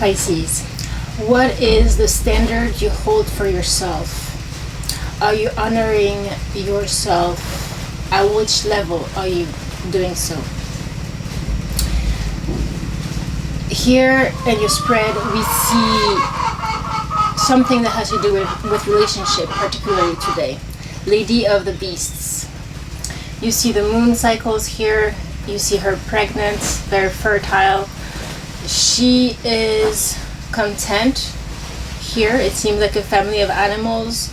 Pisces, what is the standard you hold for yourself? Are you honoring yourself? At which level are you doing so? Here in your spread, we see something that has to do with relationship, particularly today. Lady of the Beasts. You see the moon cycles here. You see her pregnant, very fertile. She is content here. It seems like a family of animals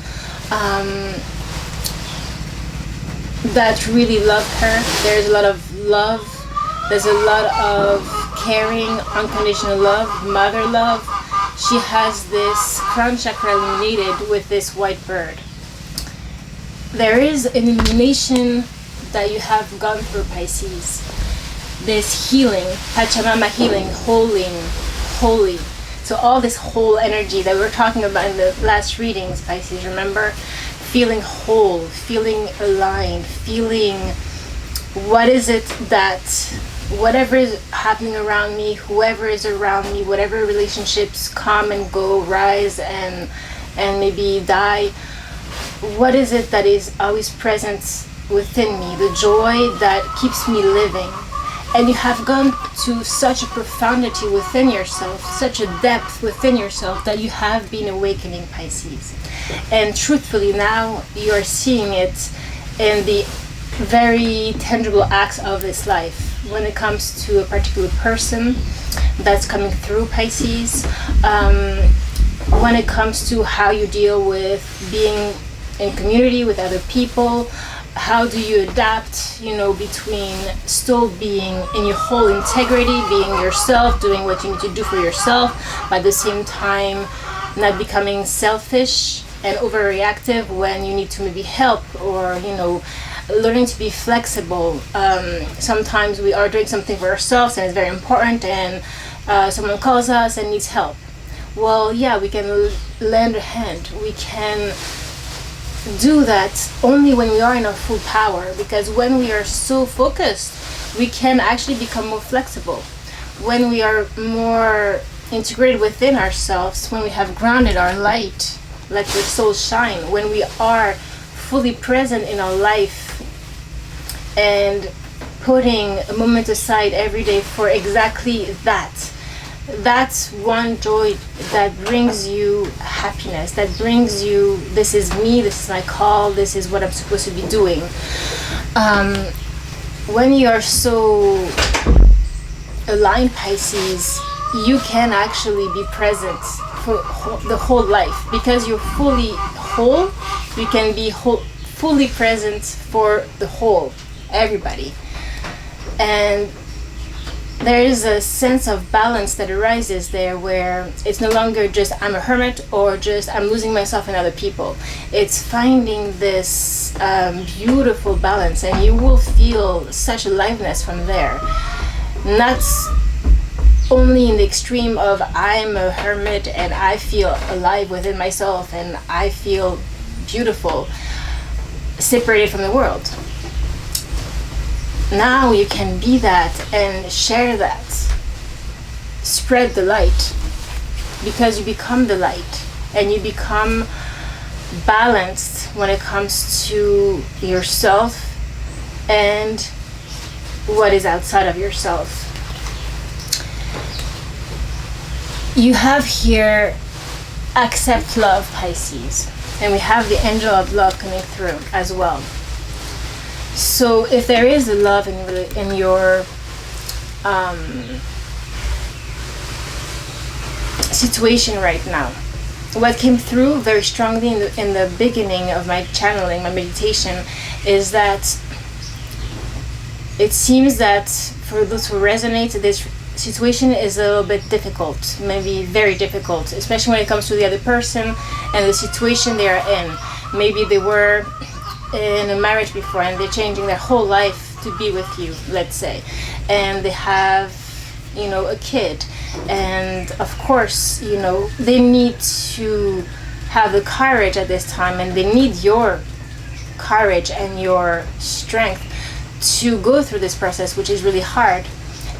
that really love her. There's a lot of love. There's a lot of caring, unconditional love, mother love. She has this crown chakra illuminated with this white bird. There is an illumination that you have gone through, Pisces. This healing, Pachamama healing, holy. So all this whole energy that we were talking about in the last readings, Pisces, remember? Feeling whole, feeling aligned, feeling what is it that whatever is happening around me, whoever is around me, whatever relationships come and go, rise and maybe die, what is it that is always present within me, the joy that keeps me living. And you have gone to such a profundity within yourself, such a depth within yourself, that you have been awakening, Pisces. And truthfully, now you are seeing it in the very tangible acts of this life. When it comes to a particular person that's coming through, Pisces, when it comes to how you deal with being in community with other people, how do you adapt, between still being in your whole integrity, being yourself, doing what you need to do for yourself, but at the same time not becoming selfish and overreactive when you need to maybe help, or learning to be flexible. Sometimes we are doing something for ourselves and it's very important, and someone calls us and needs help. Well, yeah, we can lend a hand. We can do that only when we are in our full power, because when we are so focused, we can actually become more flexible. When we are more integrated within ourselves, when we have grounded our light, let your soul shine, when we are fully present in our life and putting a moment aside every day for exactly that. That's one joy that brings you happiness, that brings you, this is me, this is my call, this is what I'm supposed to be doing. When you are so aligned, Pisces, you can actually be present for the whole life, because you're fully whole. You can be fully present for the whole, everybody. And there is a sense of balance that arises there, where it's no longer just I'm a hermit or just I'm losing myself in other people. It's finding this beautiful balance, and you will feel such aliveness from there. Not only in the extreme of I'm a hermit and I feel alive within myself and I feel beautiful, separated from the world. Now you can be that and share that. Spread the light, because you become the light and you become balanced when it comes to yourself and what is outside of yourself. You have here accept love, Pisces, and we have the angel of love coming through as well. So if there is a love in your situation right now, what came through very strongly in the beginning of my channeling, my meditation, is that it seems that for those who resonate, this situation is a little bit difficult, maybe very difficult, especially when it comes to the other person and the situation they are in. Maybe they were in a marriage before and they're changing their whole life to be with you, let's say, and they have a kid, and of course they need to have the courage at this time, and they need your courage and your strength to go through this process, which is really hard.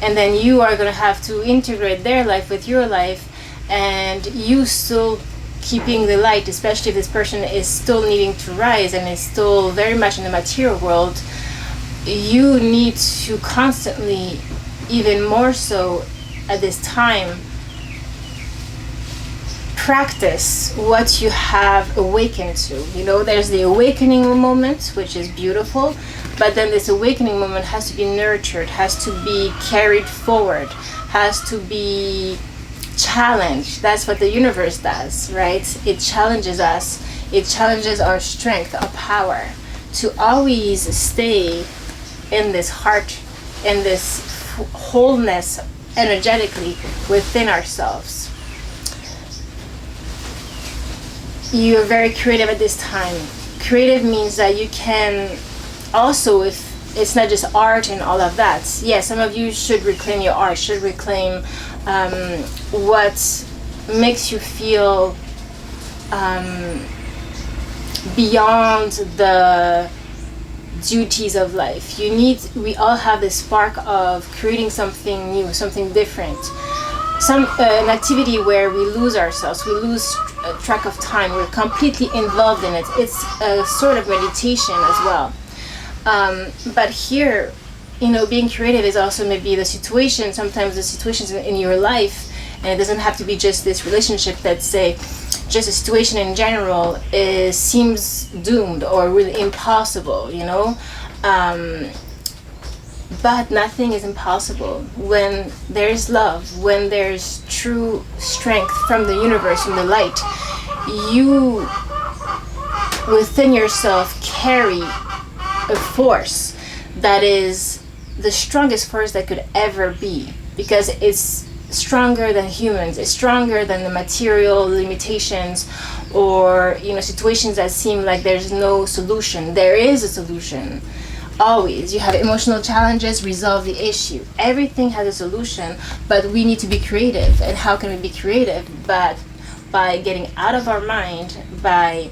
And then you are going to have to integrate their life with your life and you still keeping the light, especially if this person is still needing to rise and is still very much in the material world, you need to constantly, even more so at this time, practice what you have awakened to. You know, there's the awakening moment, which is beautiful, but then this awakening moment has to be nurtured, has to be carried forward, has to be challenged. That's what the universe does, right? It challenges us, it challenges our strength, our power to always stay in this heart, in this wholeness energetically within ourselves. You're very creative at this time. Creative means that you can also, if it's not just art and all of that, yes, some of you should reclaim your art, should reclaim what makes you feel beyond the duties of life. We all have this spark of creating something new, something different. An activity where we lose ourselves, we lose track of time, we're completely involved in it. It's a sort of meditation as well. But here, you know, being creative is also maybe the situation, sometimes the situations in your life, and it doesn't have to be just this relationship, that say, just a situation in general seems doomed or really impossible, you know. But nothing is impossible when there's love, when there's true strength from the universe, from the light. You, within yourself, carry a force that is the strongest force that could ever be, because it's stronger than humans, it's stronger than the material limitations or, you know, situations that seem like there's no solution. There is a solution. Always. You have emotional challenges, resolve the issue. Everything has a solution, but we need to be creative. And how can we be creative? But by getting out of our mind, by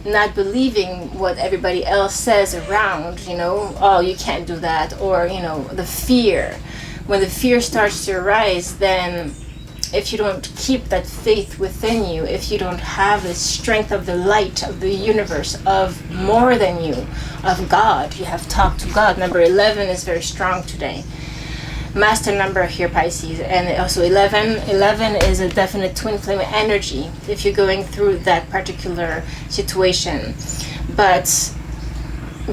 not believing what everybody else says around, you know, oh, you can't do that, or, you know, the fear. When the fear starts to arise, then if you don't keep that faith within you, if you don't have the strength of the light of the universe, of more than you, of God, you have talked to God. Number 11 is very strong today. Master number here, Pisces, and also 11 is a definite twin flame energy if you're going through that particular situation. But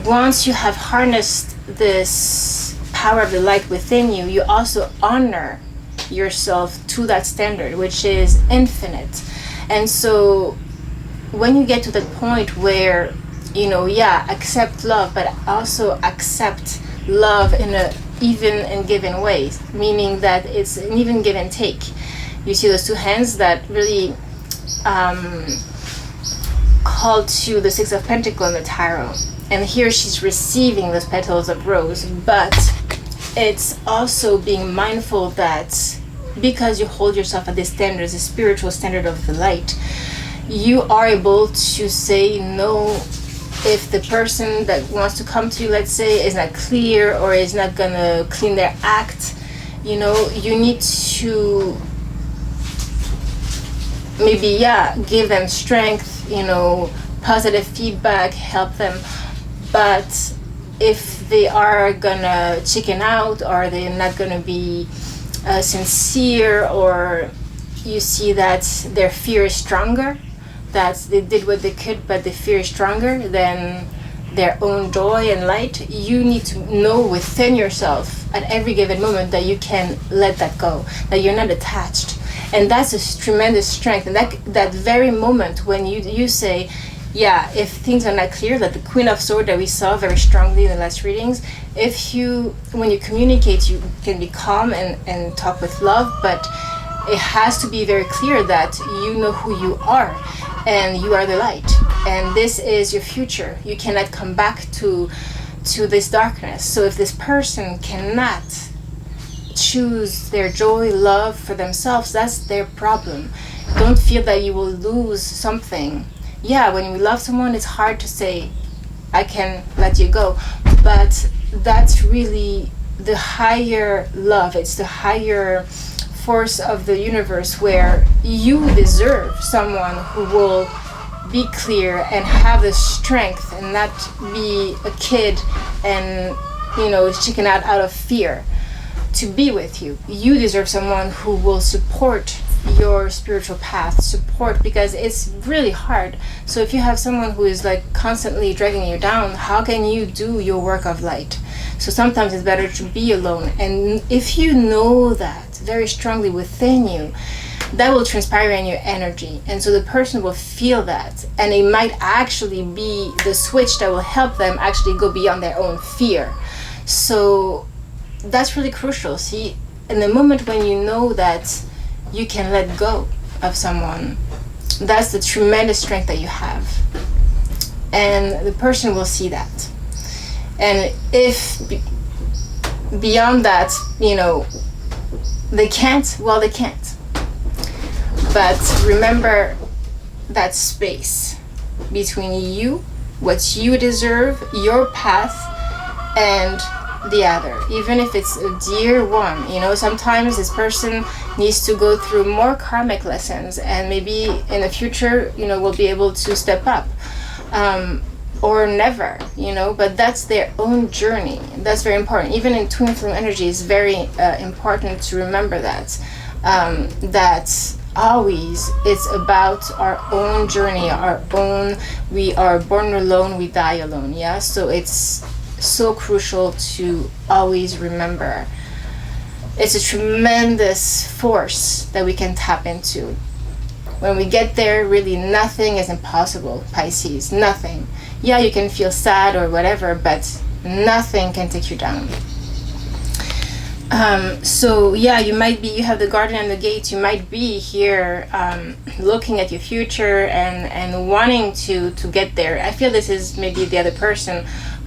once you have harnessed this power of the light within you, you also honor yourself to that standard, which is infinite. And so when you get to that point where, you know, yeah, accept love, but also accept love in a even and given ways, meaning that it's an even give and take. You see those two hands that really call to the Six of Pentacles in the tarot, and here she's receiving those petals of rose. But it's also being mindful that because you hold yourself at this standard, the spiritual standard of the light, you are able to say no if the person that wants to come to you, let's say, is not clear or is not gonna clean their act. You know, you need to maybe, yeah, give them strength, you know, positive feedback, help them. But if they are gonna chicken out, or they're not gonna be sincere, or you see that their fear is stronger, that they did what they could but the fear is stronger than their own joy and light, you need to know within yourself at every given moment that you can let that go, that you're not attached. And that's a tremendous strength. And that very moment when you say, yeah, if things are not clear, that the Queen of Swords that we saw very strongly in the last readings, when you communicate, you can be calm and talk with love, but it has to be very clear that you know who you are, and you are the light, and this is your future. You cannot come back to this darkness. So if this person cannot choose their joy, love for themselves, that's their problem. Don't feel that you will lose something. Yeah, when you love someone, it's hard to say, I can let you go. But that's really the higher love. It's the higher force of the universe where you deserve someone who will be clear and have the strength and not be a kid and, you know, chicken out of fear to be with you. You deserve someone who will support your spiritual path, support, because it's really hard. So if you have someone who is like constantly dragging you down, how can you do your work of light? So sometimes it's better to be alone. And if you know that very strongly within you, that will transpire in your energy, and so the person will feel that, and it might actually be the switch that will help them actually go beyond their own fear. So that's really crucial. See, in the moment when you know that you can let go of someone, that's the tremendous strength that you have, and the person will see that. And if beyond that, you know, they can't, well, they can't. But remember that space between you, what you deserve, your path, and the other. Even if it's a dear one, you know, sometimes this person needs to go through more karmic lessons, and maybe in the future, you know, will be able to step up. Or never, you know, but that's their own journey. That's very important. Even in twin flame energy, it's very important to remember that. That always it's about our own journey, our own, we are born alone, we die alone. Yeah, so it's so crucial to always remember. It's a tremendous force that we can tap into. When we get there, really nothing is impossible, Pisces, nothing. Yeah, you can feel sad or whatever, but nothing can take you down. So yeah, you have the garden and the gate. You might be here looking at your future and wanting to get there. I feel this is maybe the other person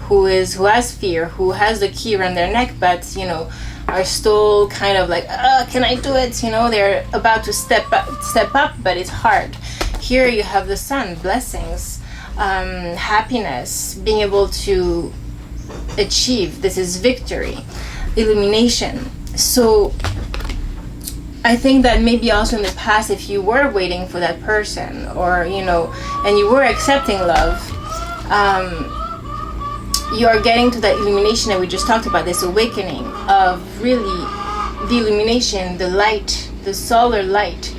who has fear, who has the key around their neck, but you know, are still kind of like, can I do it? You know, they're about to step up, but it's hard. Here you have the sun, blessings, happiness, being able to achieve. This is victory, illumination. So I think that maybe also in the past, if you were waiting for that person, or you know, and you were accepting love, you are getting to that illumination that we just talked about, this awakening of really the illumination, the light, the solar light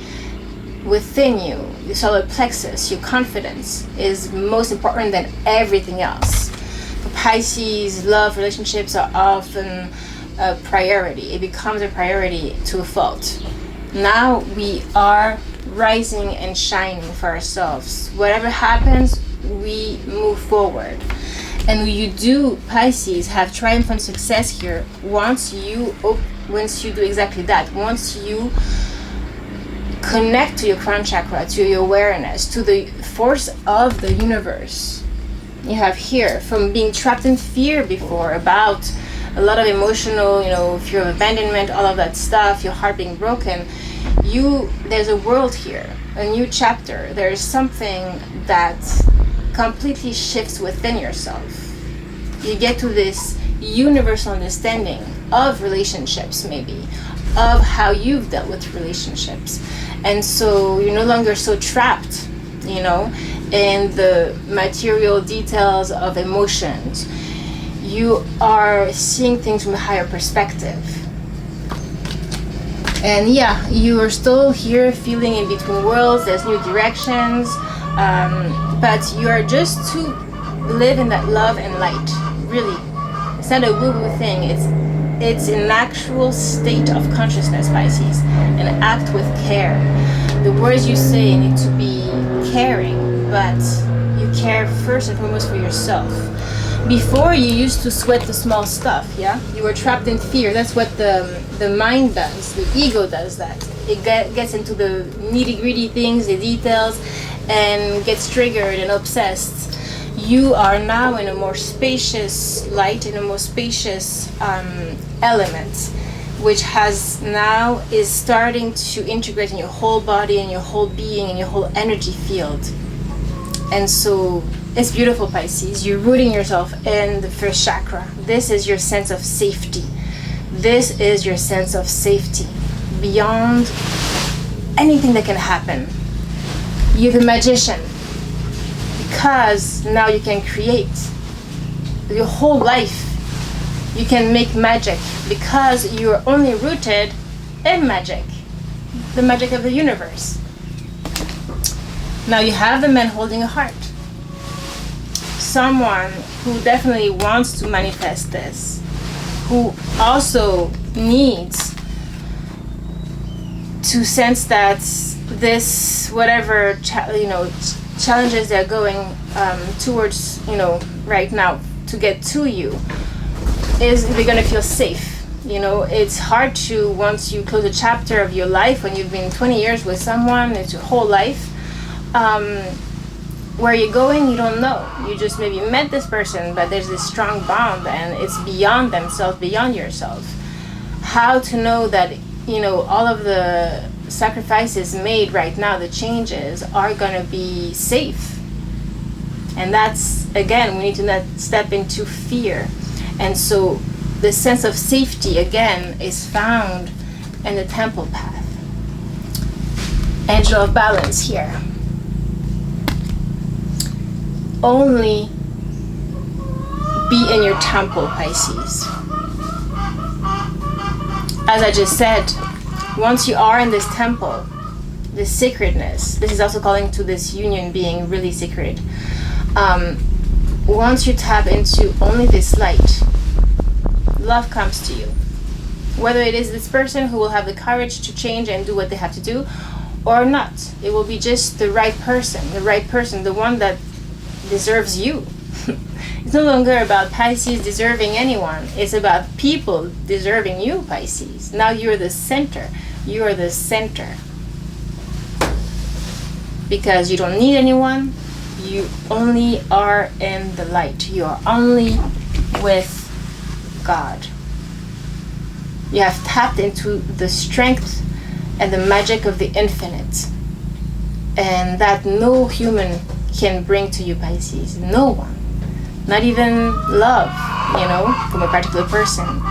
within you, the solar plexus, your confidence is most important than everything else. For Pisces, love, relationships are often a priority. It becomes a priority to a fault. Now we are rising and shining for ourselves. Whatever happens, we move forward. And you do, Pisces, have triumphant success here once you do exactly that. Once you connect to your crown chakra, to your awareness, to the force of the universe. You have here, from being trapped in fear before, about a lot of emotional, you know, fear of abandonment, all of that stuff, your heart being broken, there's a world here, a new chapter. There's something that completely shifts within yourself. You get to this universal understanding of relationships, maybe, of how you've dealt with relationships. And so you're no longer so trapped, you know, in the material details of emotions. You are seeing things from a higher perspective. And yeah, you are still here feeling in between worlds. There's new directions, but you are just to live in that love and light. Really, it's not a woo-woo thing. It's an actual state of consciousness, Pisces, and act with care. The words you say need to be caring, but you care first and foremost for yourself. Before, you used to sweat the small stuff, yeah? You were trapped in fear. That's what the mind does. The ego does that. It gets into the nitty-gritty things, the details, and gets triggered and obsessed. You are now in a more spacious light, in a more spacious element, which is starting to integrate in your whole body and your whole being and your whole energy field. And so it's beautiful, Pisces. You're rooting yourself in the first chakra. This is your sense of safety. This is your sense of safety. beyond anything that can happen. You're the magician, because now you can create your whole life. You can make magic because you're only rooted in magic, the magic of the universe. Now you have the man holding a heart, someone who definitely wants to manifest this, who also needs to sense that this, whatever challenges they're going towards, right now to get to you, is they're gonna feel safe. It's hard to, once you close a chapter of your life, when you've been 20 years with someone, it's your whole life. Where you're going, you don't know. You just maybe met this person, but there's this strong bond, and it's beyond themselves, beyond yourself. How to know that, all of the sacrifices made right now, the changes, are going to be safe. And that's, again, we need to not step into fear. And so the sense of safety, again, is found in the temple path. Angel of balance here. Only be in your temple, Pisces. As I just said, once you are in this temple, this sacredness, this is also calling to this union being really sacred. Once you tap into only this light, love comes to you. Whether it is this person who will have the courage to change and do what they have to do, or not. It will be just the right person, the one that deserves you. It's no longer about Pisces deserving anyone. It's about people deserving you, Pisces. Now you're the center. You are the center. Because you don't need anyone. You only are in the light. You are only with God. You have tapped into the strength and the magic of the infinite. And that no human can bring to you, Pisces. No one. Not even love, from a particular person.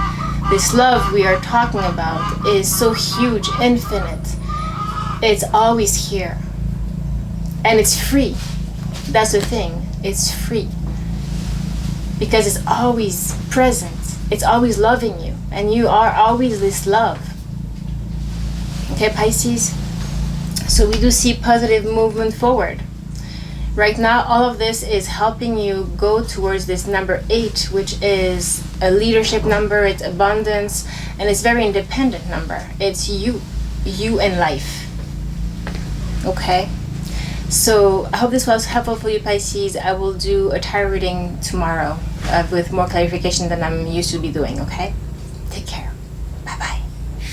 This love we are talking about is so huge, infinite. It's always here. And it's free. That's the thing. It's free. Because it's always present. It's always loving you. And you are always this love. Okay, Pisces? So we do see positive movement forward. Right now, all of this is helping you go towards this number 8, which is a leadership number, it's abundance, and it's very independent number. It's you in life. Okay? So I hope this was helpful for you, Pisces. I will do a tarot reading tomorrow with more clarification than I'm used to be doing, okay? Take care.